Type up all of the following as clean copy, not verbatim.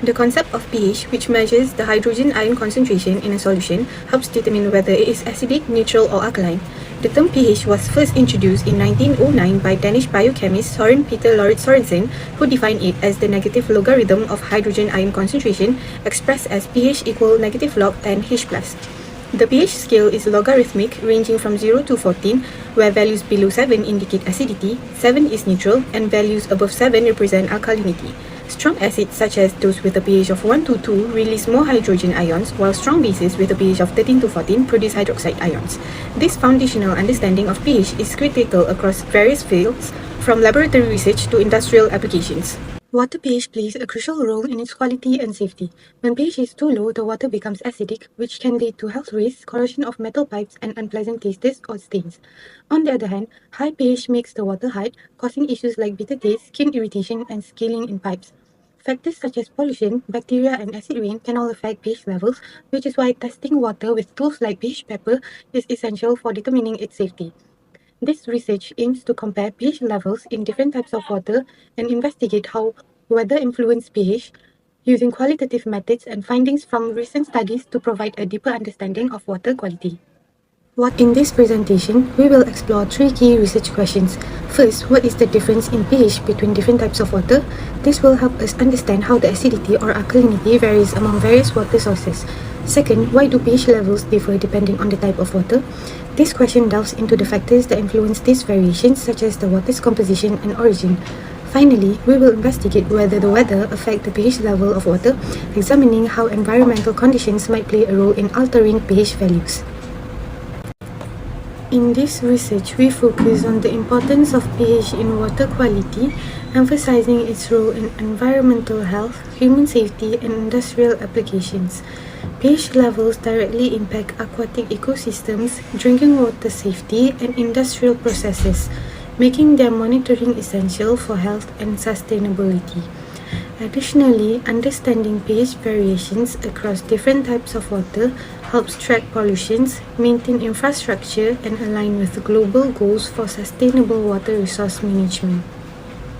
The concept of pH, which measures the hydrogen ion concentration in a solution, helps determine whether it is acidic, neutral, or alkaline. The term pH was first introduced in 1909 by Danish biochemist Søren Peter Lauritz Sørensen, who defined it as the negative logarithm of hydrogen ion concentration, expressed as pH equal negative log 10 H+. The pH scale is logarithmic, ranging from 0 to 14, where values below 7 indicate acidity, 7 is neutral, and values above 7 represent alkalinity. Strong acids, such as those with a pH of 1 to 2, release more hydrogen ions, while strong bases with a pH of 13 to 14 produce hydroxide ions. This foundational understanding of pH is critical across various fields, from laboratory research to industrial applications. Water pH plays a crucial role in its quality and safety. When pH is too low, the water becomes acidic, which can lead to health risks, corrosion of metal pipes, and unpleasant tastes or stains. On the other hand, high pH makes the water hard, causing issues like bitter taste, skin irritation, and scaling in pipes. Factors such as pollution, bacteria, and acid rain can all affect pH levels, which is why testing water with tools like pH pepper is essential for determining its safety. This research aims to compare pH levels in different types of water and investigate how weather influences pH, using qualitative methods and findings from recent studies to provide a deeper understanding of water quality. In this presentation, we will explore three key research questions. First, what is the difference in pH between different types of water? This will help us understand how the acidity or alkalinity varies among various water sources. Second, why do pH levels differ depending on the type of water? This question delves into the factors that influence these variations, such as the water's composition and origin. Finally, we will investigate whether the weather affects the pH level of water, examining how environmental conditions might play a role in altering pH values. In this research, we focus on the importance of pH in water quality, emphasizing its role in environmental health, human safety, and industrial applications. pH levels directly impact aquatic ecosystems, drinking water safety, and industrial processes, making their monitoring essential for health and sustainability. Additionally, understanding pH variations across different types of water helps track pollutions, maintain infrastructure, and align with global goals for sustainable water resource management.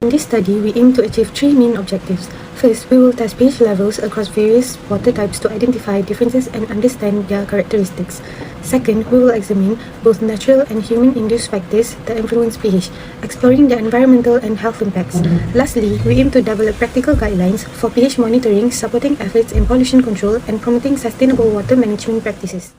In this study, we aim to achieve three main objectives. First, we will test pH levels across various water types to identify differences and understand their characteristics. Second, we will examine both natural and human-induced factors that influence pH, exploring their environmental and health impacts. Lastly, we aim to develop practical guidelines for pH monitoring, supporting efforts in pollution control, and promoting sustainable water management practices.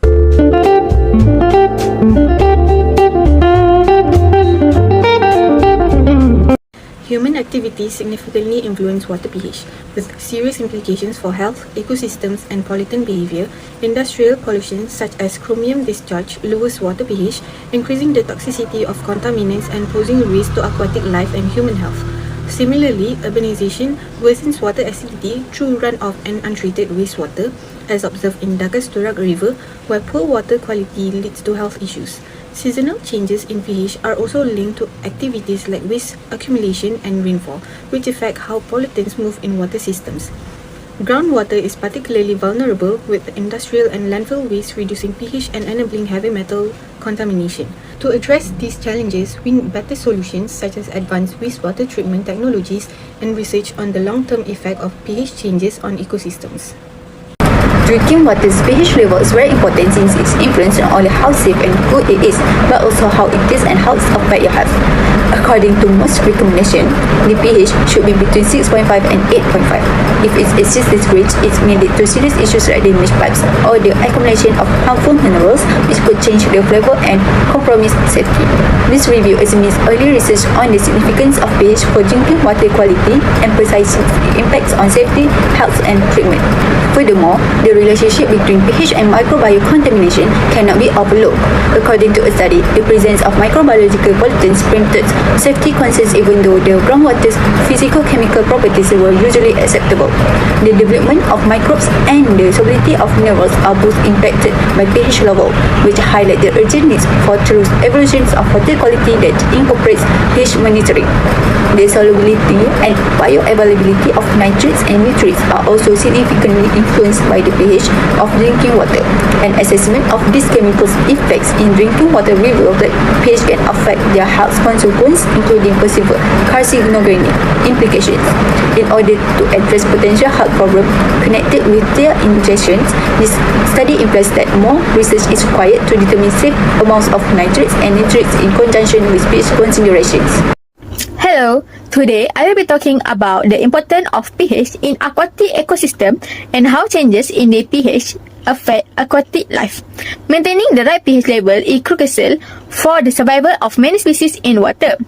Human activities significantly influence water pH, with serious implications for health, ecosystems, and pollutant behavior. Industrial pollution, such as chromium discharge, lowers water pH, increasing the toxicity of contaminants and posing a risk to aquatic life and human health. Similarly, urbanization worsens water acidity through runoff and untreated wastewater, as observed in Dakasturak River, where poor water quality leads to health issues. Seasonal changes in pH are also linked to activities like waste accumulation and rainfall, which affect how pollutants move in water systems. Groundwater is particularly vulnerable, with industrial and landfill waste reducing pH and enabling heavy metal contamination. To address these challenges, we need better solutions such as advanced wastewater treatment technologies and research on the long-term effect of pH changes on ecosystems. Drinking water's pH level is very important since its influence not only how safe and good it is, but also how it tastes and how it affects your health. According to most recommendations, the pH should be between 6.5 and 8.5. If it exceeds this range, it may lead to serious issues like damaged pipes or the accumulation of harmful minerals, which could change their flavor and compromise safety. This review examines early research on the significance of pH for drinking water quality, emphasizing the impacts on safety, health, and treatment. Furthermore, the relationship between pH and microbial contamination cannot be overlooked. According to a study, the presence of microbiological pollutants prompted safety concerns even though the groundwater's physical-chemical properties were usually acceptable. The development of microbes and the solubility of minerals are both impacted by pH level, which highlight the urgent needs for thorough evaluations of water quality that incorporates pH monitoring. The solubility and bioavailability of nitrates and nutrients are also significantly influenced by the pH pH of drinking water. An assessment of these chemicals' effects in drinking water revealed that pH can affect their health consequences, including possible carcinogenic implications. In order to address potential health problems connected with their ingestions, this study implies that more research is required to determine safe amounts of nitrates and nitrates in conjunction with pH considerations. Hello, today I will be talking about the importance of pH in aquatic ecosystem and how changes in the pH affect aquatic life. Maintaining the right pH level is crucial for the survival of many species in water.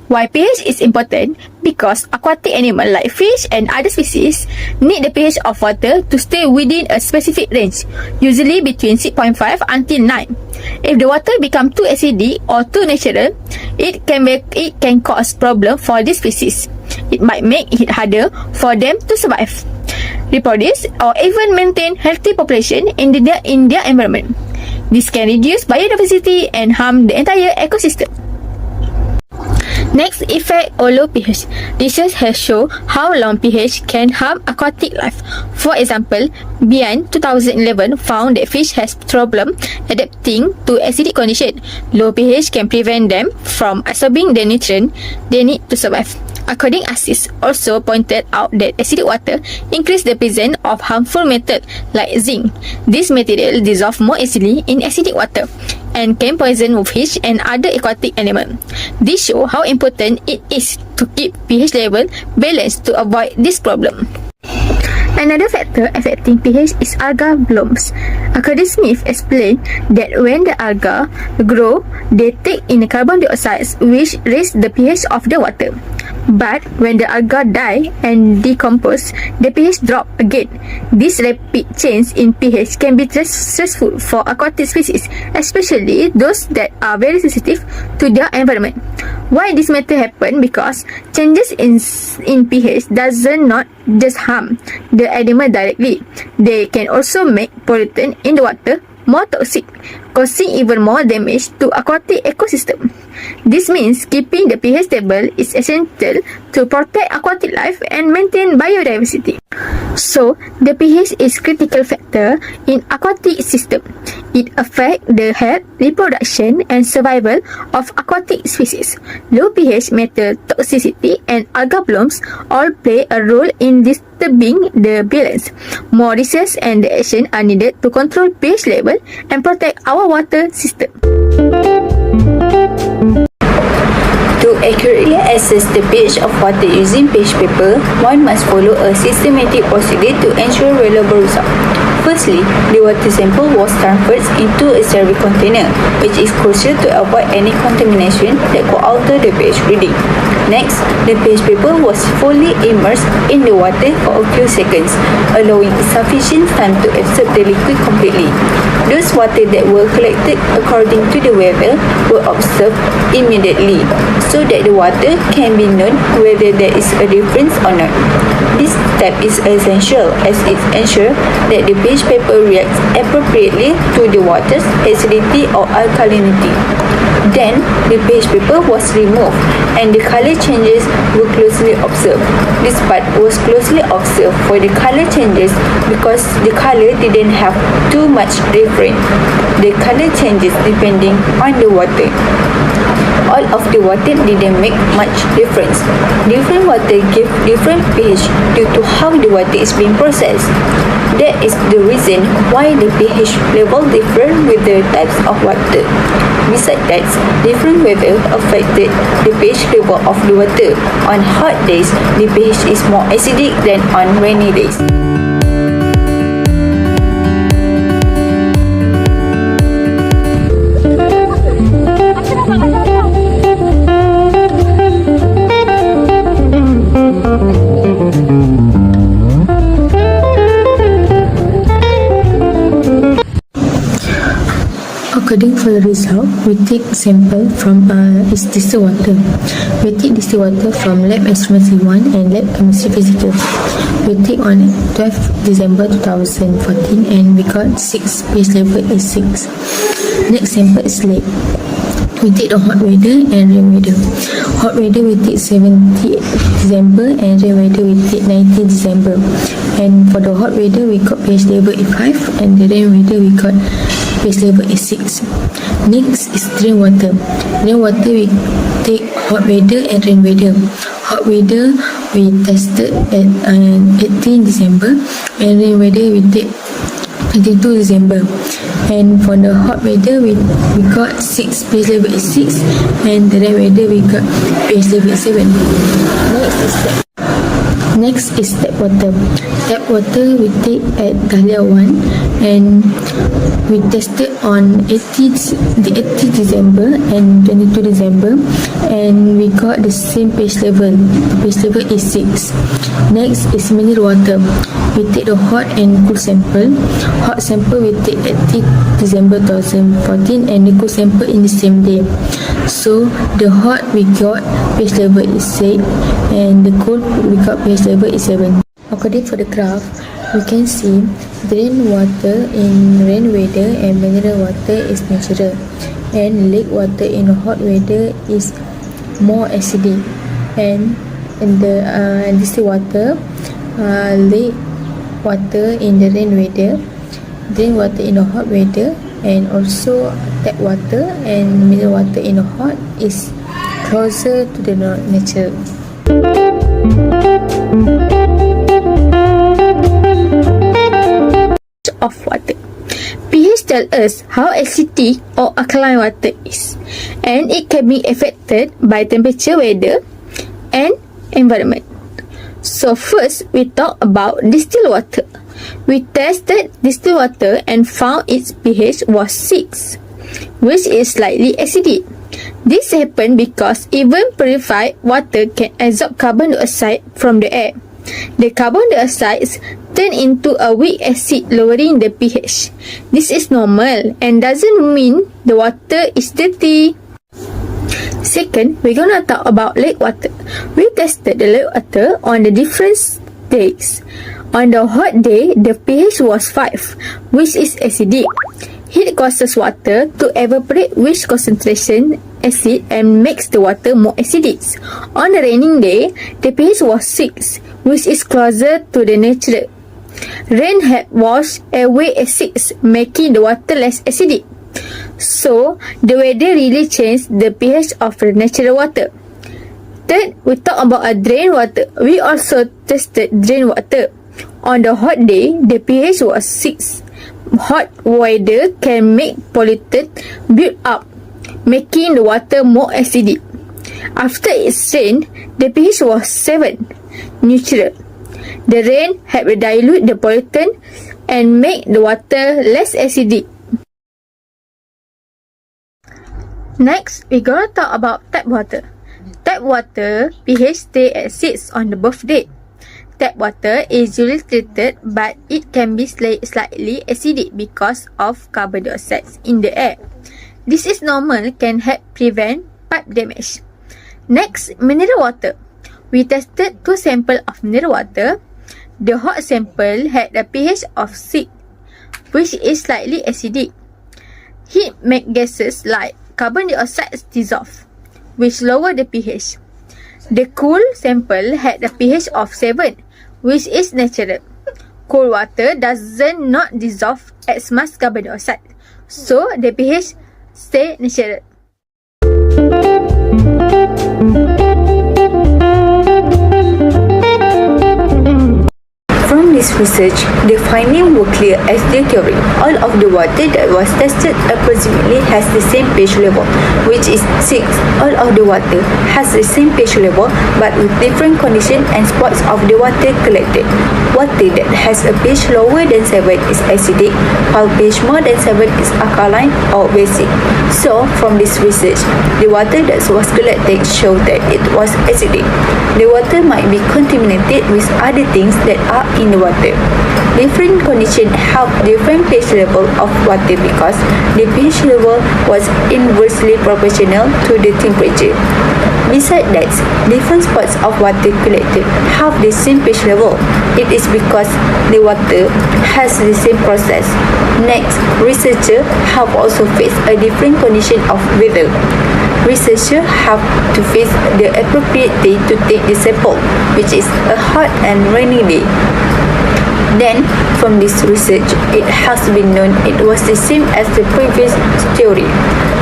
Why pH is important? Because aquatic animals like fish and other species need the pH of water to stay within a specific range, usually between 6.5 until 9. If the water becomes too acidic or too natural, it can cause problem for this species. It might make it harder for them to survive, reproduce, or even maintain healthy population in their environment. This can reduce biodiversity and harm the entire ecosystem. Next, effect of low pH. Research has shown how low pH can harm aquatic life. For example, Bian 2011 found that fish has problem adapting to acidic condition. Low pH can prevent them from absorbing the nutrient they need to survive. According Assis also pointed out that acidic water increase the presence of harmful metals like zinc. This material dissolve more easily in acidic water and can poison fish and other aquatic animals. This shows how important it is to keep pH level balanced to avoid this problem. Another factor affecting pH is algae blooms. According Smith explained that when the algae grow, they take in carbon dioxide, which raises the pH of the water. But when the algae die and decompose, the pH drop again. This rapid change in pH can be stressful for aquatic species, especially those that are very sensitive to their environment. Why this matter happen? Because changes in pH does not just harm the animal directly. They can also make pollutant in the water more toxic, causing even more damage to aquatic ecosystem. This means keeping the pH stable is essential to protect aquatic life and maintain biodiversity. So, the pH is critical factor in aquatic system. It affects the health, reproduction, and survival of aquatic species. Low pH, metal toxicity, and algae blooms all play a role in disturbing the balance. More research and action are needed to control pH level and protect our water system. To accurately assess the pH of water using pH paper, one must follow a systematic procedure to ensure reliable results. Firstly, the water sample was transferred into a sterile container, which is crucial to avoid any contamination that could alter the pH reading. Next, the pH paper was fully immersed in the water for a few seconds, allowing sufficient time to absorb the liquid completely. Those water that were collected according to the weather were observed immediately, so that the water can be known whether there is a difference or not. This step is essential as it ensures that the pH paper reacts appropriately to the water's acidity or alkalinity. Then, the pH paper was removed and the color changes were closely observed. This part was closely observed for the color changes because the color didn't have too much difference. The color changes depending on the water. All of the water didn't make much difference. Different water give different pH due to how the water is being processed. That is the reason why the pH level differ with the types of water. Besides that, different weather affected the pH level of the water. On hot days, the pH is more acidic than on rainy days. According for the result, we take sample from distilled water. We take distilled water from lab chemistry 1 and lab chemistry physical. We take on 12 December 2014 and we got 6, pH level is 6. Next sample is lab. We take the hot weather and rain weather. Hot weather we take 17 December and rain weather we take 19 December. And for the hot weather, we got pH level is 5, and the rain weather, we got pH level is 6. Next is rainwater. Rainwater, we take hot weather and rain weather. Hot weather, we tested at 18 December, and rain weather, we take 22 December. And for the hot weather, we got 6, pH level is 6, and the rain weather, we got pH level is 7. Next is tap water. Tap water we take at Dahlia 1, and we tested on 18 December and 22 December, and we got the same pH level. The pH level is 6. Next is mineral water. We take the hot and cool sample. Hot sample we take at 8 December 2014, and the cool sample in the same day. So the hot we got pH level is 6, and the cool we got pH level is 7. According to the graph, we can see drain water in rain weather and mineral water is natural, and lake water in hot weather is more acidic, and the distilled water, lake water in the rain weather, drain water in the hot weather, and also tap water and mineral water in the hot is closer to the natural. Of water. pH tells us how acidic or alkaline water is, and it can be affected by temperature, weather, and environment. So first, we talk about distilled water. We tested distilled water and found its pH was 6, which is slightly acidic. This happened because even purified water can absorb carbon dioxide from the air. The carbon dioxide turn into a weak acid, lowering the pH. This is normal and doesn't mean the water is dirty. Second, we're gonna talk about lake water. We tested the lake water on the different days. On the hot day, the pH was 5, which is acidic. Heat causes water to evaporate, which concentration acid and makes the water more acidic. On a raining day, the pH was 6, which is closer to the natural. Rain had washed away acids, making the water less acidic. So, the weather really changed the pH of the natural water. Third, we talk about a drain water. We also tested drain water. On the hot day, the pH was 6. Hot weather can make polluted build up, making the water more acidic. After it rained, the pH was 7, neutral. The rain had dilute the pollutant and make the water less acidic. Next, we're gonna talk about tap water. Tap water pH stay at 6 on the birthday. Tap water is usually treated, but it can be slightly acidic because of carbon dioxide in the air. This is normal, can help prevent pipe damage. Next, mineral water. We tested 2 samples of mineral water. The hot sample had a pH of 6, which is slightly acidic. Heat makes gases like carbon dioxide dissolve, which lower the pH. The cool sample had a pH of 7, which is natural. Cold water doesn't not dissolve as much carbon dioxide, so the pH stay natural. From this research, the findings were clear as the theory. All of the water that was tested approximately has the same pH level, which is 6. All of the water has the same pH level, but with different conditions and spots of the water collected. Water that has a pH lower than 7 is acidic, while pH more than 7 is alkaline or basic. So, from this research, the water that was collected showed that it was acidic. The water might be contaminated with other things that are in the water. Different conditions help different pH level of water because the pH level was inversely proportional to the temperature. Besides that, different spots of water collected have the same pH level. It is because the water has the same process. Next, researchers have also faced a different condition of weather. Researchers have to face the appropriate day to take the sample, which is a hot and rainy day. Then, from this research, it has been known it was the same as the previous theory.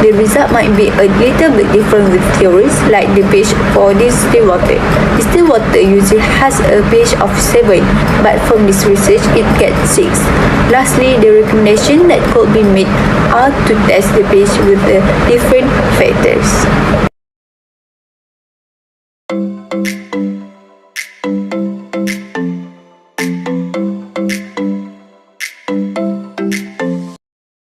The result might be a little bit different with theories like the pH for distilled water. Distilled water usually has a pH of 7, but from this research, it gets 6. Lastly, the recommendation that could be made are to test the pH with the different factors.